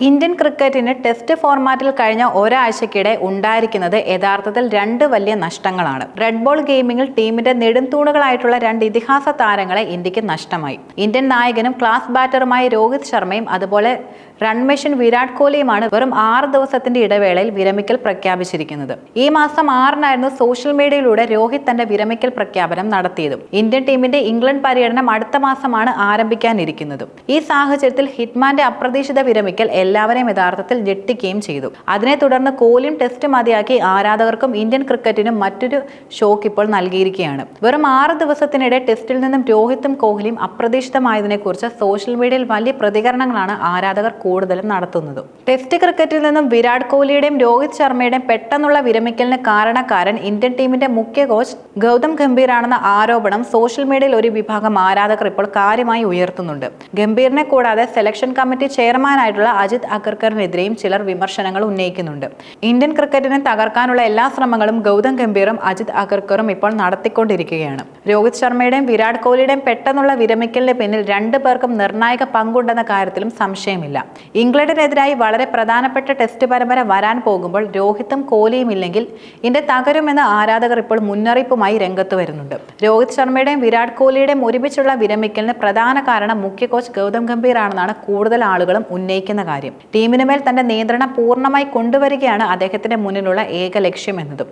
Indian ക്രിക്കറ്റിന് test ഫോർമാറ്റിൽ കഴിഞ്ഞ ഒരാഴ്ചക്കിടെ ഉണ്ടായിരിക്കുന്നത് യഥാർത്ഥത്തിൽ രണ്ട് വലിയ നഷ്ടങ്ങളാണ്. റെഡ് ബോൾ ഗെയിമിംഗിൽ ടീമിന്റെ നെടുംതൂണുകളായിട്ടുള്ള രണ്ട് ഇതിഹാസ താരങ്ങളെ ഇന്ത്യക്ക് നഷ്ടമായി. ഇന്ത്യൻ നായകനും ക്ലാസ് ബാറ്ററുമായ രോഹിത് ശർമ്മയും അതുപോലെ റൺ മെഷീൻ വിരാട് കോഹ്ലിയുമാണ് വെറും 6 ദിവസത്തിന്റെ ഇടവേളയിൽ വിരമിക്കൽ പ്രഖ്യാപിച്ചിരിക്കുന്നത്. ഈ മാസം 6-നായിരുന്നു സോഷ്യൽ മീഡിയയിലൂടെ രോഹിത് തന്റെ വിരമിക്കൽ പ്രഖ്യാപനം നടത്തിയതും. ഇന്ത്യൻ ടീമിന്റെ ഇംഗ്ലണ്ട് പര്യടനം അടുത്ത മാസമാണ് ആരംഭിക്കാനിരിക്കുന്നതും. ഈ സാഹചര്യത്തിൽ ഹിറ്റ്മാന്റെ അപ്രതീക്ഷിത വിരമിക്കൽ എല്ലാവരെയും യഥാർത്ഥത്തിൽ ഞെട്ടിക്കുകയും ചെയ്തു. അതിനെ തുടർന്ന് കോഹ്ലിയും ടെസ്റ്റ് മതിയാക്കി ആരാധകർക്കും ഇന്ത്യൻ ക്രിക്കറ്റിനും മറ്റൊരു ഷോക്ക് ഇപ്പോൾ നൽകിയിരിക്കുകയാണ്. വെറും 6 ദിവസത്തിനിടെ ടെസ്റ്റിൽ നിന്നും രോഹിത്തും കോഹ്ലിയും അപ്രതീക്ഷിതമായതിനെക്കുറിച്ച് സോഷ്യൽ മീഡിയയിൽ വലിയ പ്രതികരണങ്ങളാണ് ആരാധകർ കൂടുതലും നടത്തുന്നത്. ടെസ്റ്റ് ക്രിക്കറ്റിൽ നിന്നും വിരാട് കോഹ്ലിയുടെയും രോഹിത് ശർമ്മയുടെയും പെട്ടെന്നുള്ള വിരമിക്കലിന് കാരണക്കാരൻ ഇന്ത്യൻ ടീമിന്റെ മുഖ്യ കോച്ച് ഗൗതം ഗംഭീർ ആണെന്ന ആരോപണം സോഷ്യൽ മീഡിയയിൽ ഒരു വിഭാഗം ആരാധകർ ഇപ്പോൾ കാര്യമായി ഉയർത്തുന്നുണ്ട്. ഗംഭീറിനെ കൂടാതെ സെലക്ഷൻ കമ്മിറ്റി ചെയർമാനായിട്ടുള്ള അജിത് അഗർക്കറിനെതിരെയും ചിലർ വിമർശനങ്ങൾ ഉന്നയിക്കുന്നുണ്ട്. ഇന്ത്യൻ ക്രിക്കറ്റിനെ തകർക്കാനുള്ള എല്ലാ ശ്രമങ്ങളും ഗൗതം ഗംഭീറും അജിത് അഗർക്കറും ഇപ്പോൾ നടത്തിക്കൊണ്ടിരിക്കുകയാണ്. രോഹിത് ശർമ്മയുടെയും വിരാട് കോഹ്ലിയുടെയും പെട്ടെന്നുള്ള വിരമിക്കലിന് പിന്നിൽ രണ്ടു പേർക്കും നിർണായക പങ്കുണ്ടെന്ന കാര്യത്തിലും സംശയമില്ല. ഇംഗ്ലണ്ടിനെതിരായി വളരെ പ്രധാനപ്പെട്ട ടെസ്റ്റ് പരമ്പര വരാൻ പോകുമ്പോൾ രോഹിത്തും കോഹ്ലിയും ഇല്ലെങ്കിൽ ഇന്ത്യ തകരുമെന്ന് ആരാധകർ ഇപ്പോൾ മുന്നറിയിപ്പുമായി രംഗത്ത് വരുന്നുണ്ട്. രോഹിത് ശർമ്മയുടെയും വിരാട് കോഹ്ലിയുടെയും ഒരുമിച്ചുള്ള വിരമിക്കലിന് പ്രധാന കാരണം മുഖ്യ കോച്ച് ഗൗതം ഗംഭീർ ആണെന്നാണ് കൂടുതൽ ആളുകളും ഉന്നയിക്കുന്ന കാര്യം. ടീമിനുമേൽ തന്റെ നിയന്ത്രണം പൂർണ്ണമായി കൊണ്ടുവരികയാണ് അദ്ദേഹത്തിന്റെ മുന്നിലുള്ള ഏക ലക്ഷ്യം എന്നതും.